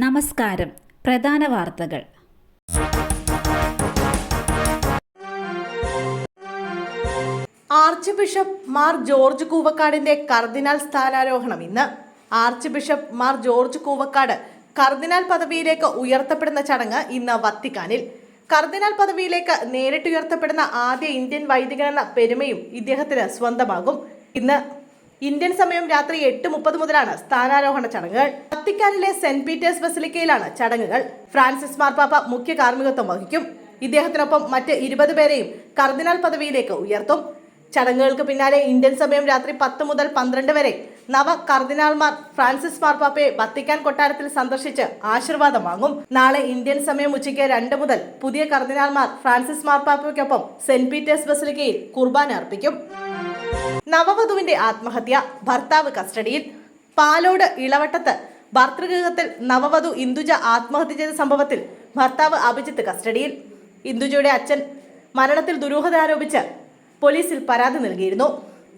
നമസ്കാരം. പ്രധാന വാർത്തകൾ. ആർച്ച് ബിഷപ്പ് മാർ ജോർജ് കൂവക്കാടിന്റെ കർദിനാൾ സ്ഥാനാരോഹണം ഇന്ന്. Archbishop Mar George Koovakkad കർദിനാൾ പദവിയിലേക്ക് ഉയർത്തപ്പെടുന്ന ചടങ്ങ് ഇന്ന് വത്തിക്കാനിൽ. കർദിനാൾ പദവിയിലേക്ക് നേരിട്ട് ഉയർത്തപ്പെടുന്ന ആദ്യ ഇന്ത്യൻ വൈദികനെന്ന പെരുമയും ഇദ്ദേഹത്തിന് സ്വന്തമാകും. ഇന്ന് ഇന്ത്യൻ സമയം രാത്രി 8:30 മുതലാണ് സ്ഥാനാരോഹണ ചടങ്ങുകൾ. വത്തിക്കാനിലെ സെന്റ് പീറ്റേഴ്സ് ബസിലിക്കയിലാണ് ചടങ്ങുകൾ. ഫ്രാൻസിസ് മാർപ്പാപ്പ മുഖ്യ കാർമ്മികത്വം വഹിക്കും. ഇദ്ദേഹത്തിനൊപ്പം മറ്റ് 20 പേരെയും കർദിനാൾ പദവിയിലേക്ക് ഉയർത്തും. ചടങ്ങുകൾക്ക് പിന്നാലെ ഇന്ത്യൻ സമയം രാത്രി 10 മുതൽ 12 വരെ നവ കർദിനാൾമാർ ഫ്രാൻസിസ് മാർപ്പാപ്പയെ വത്തിക്കാൻ കൊട്ടാരത്തിൽ സന്ദർശിച്ച് ആശീർവാദം വാങ്ങും. നാളെ ഇന്ത്യൻ സമയം ഉച്ചയ്ക്ക് 2 മുതൽ പുതിയ കർദിനാൾമാർ ഫ്രാൻസിസ് മാർപ്പാപ്പയ്ക്കൊപ്പം സെന്റ് പീറ്റേഴ്സ് ബസിലിക്കയിൽ കുർബാന അർപ്പിക്കും. നവവധുവിന്റെ ആത്മഹത്യ, ഭർത്താവ് കസ്റ്റഡിയിൽ. പാലോട് ഇളവട്ടത്ത് ഭർതൃഗൃഹത്തിൽ നവവധു ഇന്ദുജ ആത്മഹത്യ ചെയ്ത സംഭവത്തിൽ ഭർത്താവ് അഭിജിത്ത് കസ്റ്റഡിയിൽ. ഇന്ദുജയുടെ അച്ഛൻ മരണത്തിൽ ദുരൂഹത ആരോപിച്ച് പോലീസിൽ പരാതി നൽകിയിരുന്നു.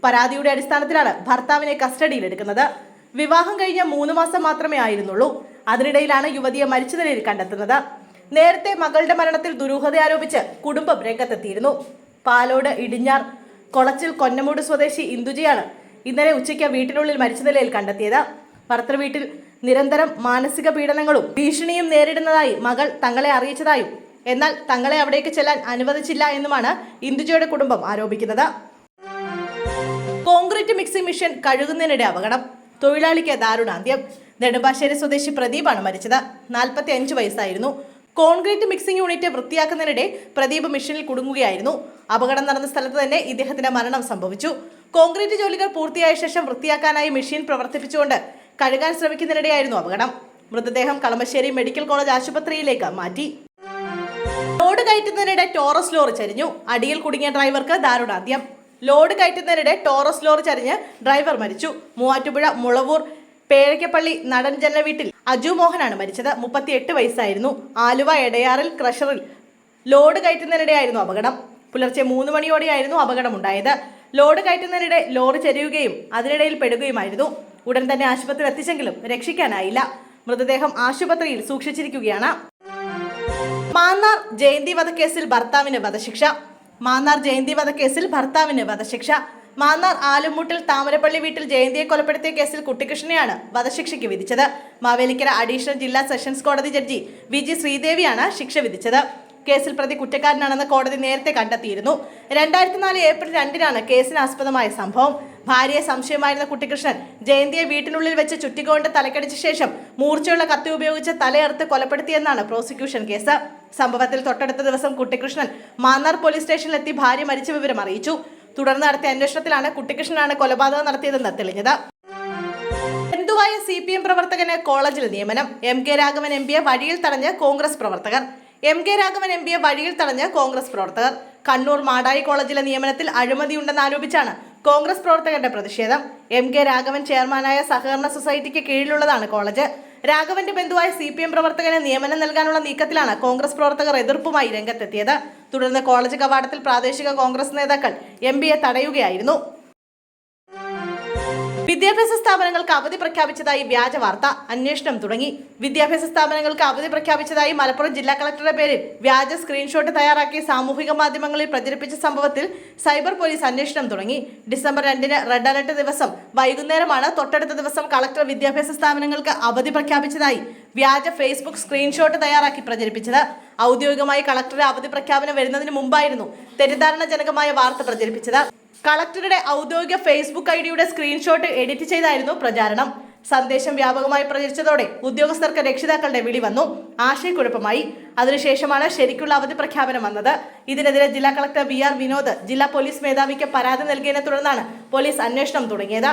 പരാതിയുടെ അടിസ്ഥാനത്തിലാണ് ഭർത്താവിനെ കസ്റ്റഡിയിലെടുക്കുന്നത്. വിവാഹം കഴിഞ്ഞ 3 മാസം മാത്രമേ ആയിരുന്നുള്ളൂ. അതിനിടയിലാണ് യുവതിയെ മരിച്ച നിലയിൽ കണ്ടെത്തുന്നത്. നേരത്തെ മകളുടെ മരണത്തിൽ ദുരൂഹത ആരോപിച്ച് കുടുംബം രംഗത്തെത്തിയിരുന്നു. പാലോട് ഇടിഞ്ഞാർ കൊളച്ചിൽ കൊന്നമൂട് സ്വദേശി ഇന്ദുജയാണ് ഇന്നലെ ഉച്ചയ്ക്ക് വീട്ടിനുള്ളിൽ മരിച്ച നിലയിൽ കണ്ടെത്തിയത്. ഭർത്തൃവീട്ടിൽ നിരന്തരം മാനസിക പീഡനങ്ങളും ഭീഷണിയും നേരിടുന്നതായി മകൾ തങ്ങളെ അറിയിച്ചതായും എന്നാൽ തങ്ങളെ അവിടേക്ക് ചെല്ലാൻ അനുവദിച്ചില്ല എന്നുമാണ് ഇന്ദുജയുടെ കുടുംബം ആരോപിക്കുന്നത്. കോൺക്രീറ്റ് മിക്സിംഗ് മെഷീൻ കഴുകുന്നതിനിടെ അപകടം, തൊഴിലാളിക്ക് ദാരുണാന്ത്യം. നെടുമ്പാശ്ശേരി സ്വദേശി പ്രദീപാണ് മരിച്ചത്. 45 വയസ്സായിരുന്നു. കോൺക്രീറ്റ് മിക്സിംഗ് യൂണിറ്റ് വൃത്തിയാക്കുന്നതിനിടെ പ്രദീപ് മെഷീനിൽ കുടുങ്ങുകയായിരുന്നു. അപകടം നടന്ന സ്ഥലത്ത് തന്നെ ഇദ്ദേഹത്തിന്റെ മരണം സംഭവിച്ചു. കോൺക്രീറ്റ് ജോലികൾ പൂർത്തിയായ ശേഷം വൃത്തിയാക്കാനായി മെഷീൻ പ്രവർത്തിപ്പിച്ചുകൊണ്ട് കഴുകാൻ ശ്രമിക്കുന്നതിനിടെയായിരുന്നു അപകടം. മൃതദേഹം കളമശ്ശേരി മെഡിക്കൽ കോളേജ് ആശുപത്രിയിലേക്ക് മാറ്റി. ലോഡ് കയറ്റുന്നതിനിടെ ടോറസ് ലോറി ചരിഞ്ഞു. അടിയിൽ കുടുങ്ങിയ ഡ്രൈവർക്ക് ദാരുണാന്ത്യം. ലോഡ് കയറ്റുന്നതിനിടെ ടോറസ് ലോറി ചരിഞ്ഞ് ഡ്രൈവർ മരിച്ചു. മൂവാറ്റുപുഴ മുളവൂർ പേരയ്ക്കപ്പള്ളി നടൻജന വീട്ടിൽ അജു മോഹനാണ് മരിച്ചത്. 38 വയസ്സായിരുന്നു. ആലുവ എടയാറിൽ ക്രഷറിൽ ലോഡ് കയറ്റുന്നതിനിടെയായിരുന്നു അപകടം. പുലർച്ചെ 3 മണിയോടെയായിരുന്നു അപകടമുണ്ടായത്. ലോഡ് കയറ്റുന്നതിനിടെ ലോറി ചരിയുകയും അതിനിടയിൽ പെടുകയുമായിരുന്നു. ഉടൻ തന്നെ ആശുപത്രിയിൽ എത്തിച്ചെങ്കിലും രക്ഷിക്കാനായില്ല. മൃതദേഹം ആശുപത്രിയിൽ സൂക്ഷിച്ചിരിക്കുകയാണ്. മാന്നാർ ജയന്തി വധക്കേസിൽ ഭർത്താവിന് വധശിക്ഷ. മാന്നാർ ജയന്തി വധക്കേസിൽ ഭർത്താവിന് വധശിക്ഷ. മാന്നാർ ആലുംമൂട്ടിൽ താമരപ്പള്ളി വീട്ടിൽ ജയന്തിയെ കൊലപ്പെടുത്തിയ കേസിൽ കുട്ടിക്കൃഷ്ണനെയാണ് വധശിക്ഷയ്ക്ക് വിധിച്ചത്. മാവേലിക്കര അഡീഷണൽ ജില്ലാ സെഷൻസ് കോടതി ജഡ്ജി വി.ജി. ശ്രീദേവിയാണ് ശിക്ഷ വിധിച്ചത്. കേസിൽ പ്രതി കുറ്റക്കാരനാണെന്ന് കോടതി നേരത്തെ കണ്ടെത്തിയിരുന്നു. 2004 ഏപ്രിൽ 2-നാണ് കേസിനാസ്പദമായ സംഭവം. ഭാര്യയെ സംശയമായിരുന്ന കുട്ടിക്കൃഷ്ണൻ ജയന്തിയെ വീട്ടിനുള്ളിൽ വെച്ച് ചുറ്റികൊണ്ട് തലക്കടിച്ച ശേഷം മൂർച്ചയുള്ള കത്തി ഉപയോഗിച്ച് തലയറുത്ത് കൊലപ്പെടുത്തിയെന്നാണ് പ്രോസിക്യൂഷൻ കേസ്. സംഭവത്തിൽ തൊട്ടടുത്ത ദിവസം കുട്ടിക്കൃഷ്ണൻ മാന്നാർ പോലീസ് സ്റ്റേഷനിലെത്തി ഭാര്യ മരിച്ച വിവരം അറിയിച്ചു. തുടർന്ന് നടത്തിയ അന്വേഷണത്തിലാണ് കുട്ടിക്കൃഷ്ണനാണ് കൊലപാതകം നടത്തിയതെന്ന് തെളിഞ്ഞത്. ഹിന്ദുവായ CPM പ്രവർത്തകന് കോളേജിൽ നിയമനം. M.K. രാഘവൻ MPയെ വഴിയിൽ തടഞ്ഞ് കോൺഗ്രസ് പ്രവർത്തകർ. M.K. രാഘവൻ MPയെ വഴിയിൽ തടഞ്ഞ് കോൺഗ്രസ് പ്രവർത്തകർ. കണ്ണൂർ മാടായി കോളേജിലെ നിയമനത്തിൽ അഴിമതിയുണ്ടെന്ന് ആരോപിച്ചാണ് കോൺഗ്രസ് പ്രവർത്തകരുടെ പ്രതിഷേധം. M.K. രാഘവൻ ചെയർമാനായ സഹകരണ സൊസൈറ്റിക്ക് കീഴിലുള്ളതാണ് കോളേജ്. രാഘവന്റെ ബന്ധുവായ CPM പ്രവർത്തകന് നിയമനം നൽകാനുള്ള നീക്കത്തിലാണ് കോൺഗ്രസ് പ്രവർത്തകർ എതിർപ്പുമായി രംഗത്തെത്തിയത്. തുടർന്ന് കോളേജ് കവാടത്തിൽ പ്രാദേശിക കോൺഗ്രസ് നേതാക്കൾ MPയെ തടയുകയായിരുന്നു. വിദ്യാഭ്യാസ സ്ഥാപനങ്ങൾക്ക് അവധി പ്രഖ്യാപിച്ചതായി വ്യാജ വാർത്ത, അന്വേഷണം തുടങ്ങി. വിദ്യാഭ്യാസ സ്ഥാപനങ്ങൾക്ക് അവധി പ്രഖ്യാപിച്ചതായി മലപ്പുറം ജില്ലാ കളക്ടറുടെ പേരിൽ വ്യാജ സ്ക്രീൻഷോട്ട് തയ്യാറാക്കി സാമൂഹിക മാധ്യമങ്ങളിൽ പ്രചരിപ്പിച്ച സംഭവത്തിൽ സൈബർ പോലീസ് അന്വേഷണം തുടങ്ങി. ഡിസംബർ 2-ന് റെഡ് അലർട്ട് ദിവസം വൈകുന്നേരമാണ് തൊട്ടടുത്ത ദിവസം കളക്ടർ വിദ്യാഭ്യാസ സ്ഥാപനങ്ങൾക്ക് അവധി പ്രഖ്യാപിച്ചതായി വ്യാജ ഫേസ്ബുക്ക് സ്ക്രീൻഷോട്ട് തയ്യാറാക്കി പ്രചരിപ്പിച്ചത്. ഔദ്യോഗികമായി കളക്ടറുടെ അവധി പ്രഖ്യാപനം വരുന്നതിന് മുമ്പായിരുന്നു തെറ്റിദ്ധാരണജനകമായ വാർത്ത പ്രചരിപ്പിച്ചത്. കളക്ടറുടെ ഔദ്യോഗിക ഫേസ്ബുക്ക് ഐഡിയുടെ സ്ക്രീൻഷോട്ട് എഡിറ്റ് ചെയ്തായിരുന്നു പ്രചാരണം. സന്ദേശം വ്യാപകമായി പ്രചരിച്ചതോടെ ഉദ്യോഗസ്ഥർക്ക് രക്ഷിതാക്കളുടെ വിളി വന്നു. ആശയക്കുഴപ്പമായി. അതിനുശേഷമാണ് ശരിക്കുള്ള അവധി പ്രഖ്യാപനം വന്നത്. ഇതിനെതിരെ ജില്ലാ കളക്ടർ VR വിനോദ് ജില്ലാ പോലീസ് മേധാവിക്ക് പരാതി നൽകിയതിനെ തുടർന്നാണ് പോലീസ് അന്വേഷണം തുടങ്ങിയത്.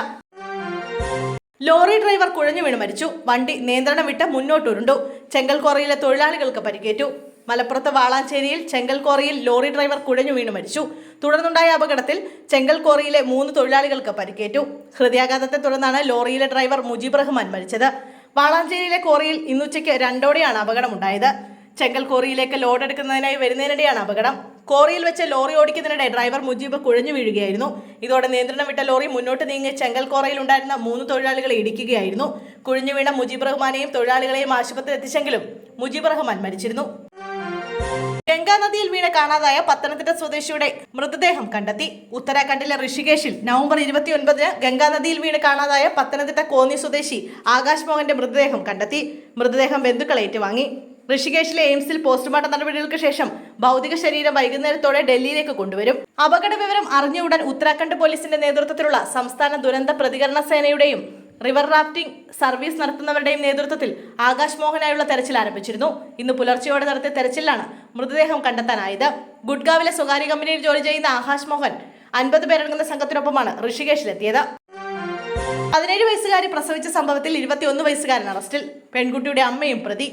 ലോറി ഡ്രൈവർ കുഴഞ്ഞു വീണ് മരിച്ചു. വണ്ടി നിയന്ത്രണം വിട്ട് മുന്നോട്ടുരുണ്ടു. ചെങ്കൽക്കോറയിലെ തൊഴിലാളികൾക്ക് പരിക്കേറ്റു. മലപ്പുറത്ത് വാളാഞ്ചേരിയിൽ ചെങ്കൽക്കോറയിൽ ലോറി ഡ്രൈവർ കുഴഞ്ഞു വീണ് മരിച്ചു. തുടർന്നുണ്ടായ അപകടത്തിൽ ചെങ്കൽക്കോറയിലെ 3 തൊഴിലാളികൾക്ക് പരിക്കേറ്റു. ഹൃദയാഘാതത്തെ തുടർന്നാണ് ലോറിയിലെ ഡ്രൈവർ മുജീബ് റഹ്മാൻ മരിച്ചത്. വാളാഞ്ചേരിയിലെ കോറിയിൽ ഇന്നുച്ചയ്ക്ക് 2-ഓടെയാണ് അപകടമുണ്ടായത്. ചെങ്കൽക്കോറയിലേക്ക് ലോഡ് എടുക്കുന്നതിനായി വരുന്നതിനിടെയാണ് അപകടം. കോറിയിൽ വെച്ച് ലോറി ഓടിക്കുന്നതിനിടെ ഡ്രൈവർ മുജീബ് കുഴഞ്ഞു വീഴുകയായിരുന്നു. ഇതോടെ നിയന്ത്രണം വിട്ട ലോറി മുന്നോട്ട് നീങ്ങി ചെങ്കൽ കോറയിൽ ഉണ്ടായിരുന്ന 3 തൊഴിലാളികളെ ഇടിക്കുകയായിരുന്നു. കുഴഞ്ഞു വീണ മുജീബ് റഹ്മാനെയും തൊഴിലാളികളെയും ആശുപത്രിയിൽ എത്തിച്ചെങ്കിലും മുജീബ് റഹ്മാൻ മരിച്ചിരുന്നു. ഗംഗാനദിയിൽ വീണ് കാണാതായ പത്തനംതിട്ട സ്വദേശിയുടെ മൃതദേഹം കണ്ടെത്തി. ഉത്തരാഖണ്ഡിലെ ഋഷികേശിൽ നവംബർ 29-ന് ഗംഗാനദിയിൽ വീണ് കാണാതായ പത്തനംതിട്ട കോന്നി സ്വദേശി ആകാശ് മോഹന്റെ മൃതദേഹം കണ്ടെത്തി. മൃതദേഹം ബന്ധുക്കൾ ഏറ്റുവാങ്ങി. ഋഷികേശിലെ എയിംസിൽ പോസ്റ്റ്മോർട്ടം നടപടികൾക്ക് ശേഷം ഭൗതിക ശരീരം വൈകുന്നേരത്തോടെ ഡൽഹിയിലേക്ക് കൊണ്ടുവരും. അപകട വിവരം അറിഞ്ഞ ഉടൻ ഉത്തരാഖണ്ഡ് പോലീസിന്റെ നേതൃത്വത്തിലുള്ള സംസ്ഥാന ദുരന്ത പ്രതികരണ സേനയുടെയും റിവർ റാഫ്റ്റിംഗ് സർവീസ് നടത്തുന്നവരുടെയും നേതൃത്വത്തിൽ ആകാശ് മോഹനായുള്ള തെരച്ചിൽ ആരംഭിച്ചിരുന്നു. ഇന്ന് പുലർച്ചെയോടെ നടത്തിയ തെരച്ചിലാണ് മൃതദേഹം കണ്ടെത്താനായത്. ഗുഡ്ഗാവിലെ സ്വകാര്യ കമ്പനിയിൽ ജോലി ചെയ്യുന്ന ആകാശ് മോഹൻ 50 പേരടങ്ങുന്ന സംഘത്തിനൊപ്പമാണ് ഋഷികേശിലെത്തിയത്. 17 വയസ്സുകാരി പ്രസവിച്ച സംഭവത്തിൽ 21 വയസ്സുകാരൻ അറസ്റ്റിൽ. പെൺകുട്ടിയുടെ അമ്മയും പ്രതി.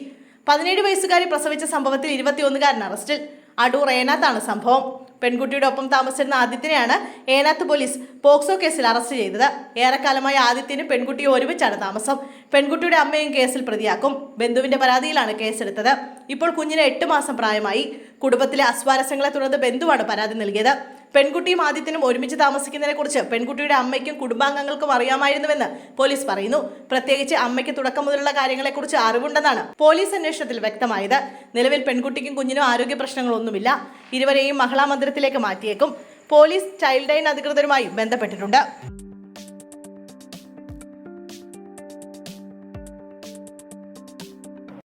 17 വയസ്സുകാരി പ്രസവിച്ച സംഭവത്തിൽ 21-കാരൻ അറസ്റ്റിൽ. അടൂർ ഏനാത്താണ് സംഭവം. പെൺകുട്ടിയുടെ ഒപ്പം താമസിച്ചിരുന്ന ആദിത്യനെയാണ് ഏനാത്ത് പോലീസ് പോക്സോ കേസിൽ അറസ്റ്റ് ചെയ്തത്. ഏറെക്കാലമായി ആദിത്യനും പെൺകുട്ടിയും ഒരുമിച്ചാണ് താമസം. പെൺകുട്ടിയുടെ അമ്മയും കേസിൽ പ്രതിയാക്കും. ബന്ധുവിന്റെ പരാതിയിലാണ് കേസെടുത്തത്. ഇപ്പോൾ കുഞ്ഞിന് 8 മാസം പ്രായമായി. കുടുംബത്തിലെ അസ്വാരസ്യങ്ങളെ തുടർന്ന് ബന്ധുവാണ് പരാതി നൽകിയത്. പെൺകുട്ടിയും ആദിത്യനും ഒരുമിച്ച് താമസിക്കുന്നതിനെക്കുറിച്ച് പെൺകുട്ടിയുടെ അമ്മയ്ക്കും കുടുംബാംഗങ്ങൾക്കും അറിയാമായിരുന്നുവെന്ന് പോലീസ് പറയുന്നു. പ്രത്യേകിച്ച് അമ്മയ്ക്ക് തുടക്കം മുതലുള്ള കാര്യങ്ങളെക്കുറിച്ച് അറിവുണ്ടെന്നാണ് പോലീസ് അന്വേഷണത്തിൽ വ്യക്തമായത്. നിലവിൽ പെൺകുട്ടിക്കും കുഞ്ഞിനും ആരോഗ്യ പ്രശ്നങ്ങളൊന്നുമില്ല. ഇരുവരെയും മഹിളാ മന്ദിരത്തിലേക്ക് മാറ്റിയേക്കും. പോലീസ് ചൈൽഡ് ലൈൻ അധികൃതരുമായി ബന്ധപ്പെട്ടിട്ടുണ്ട്.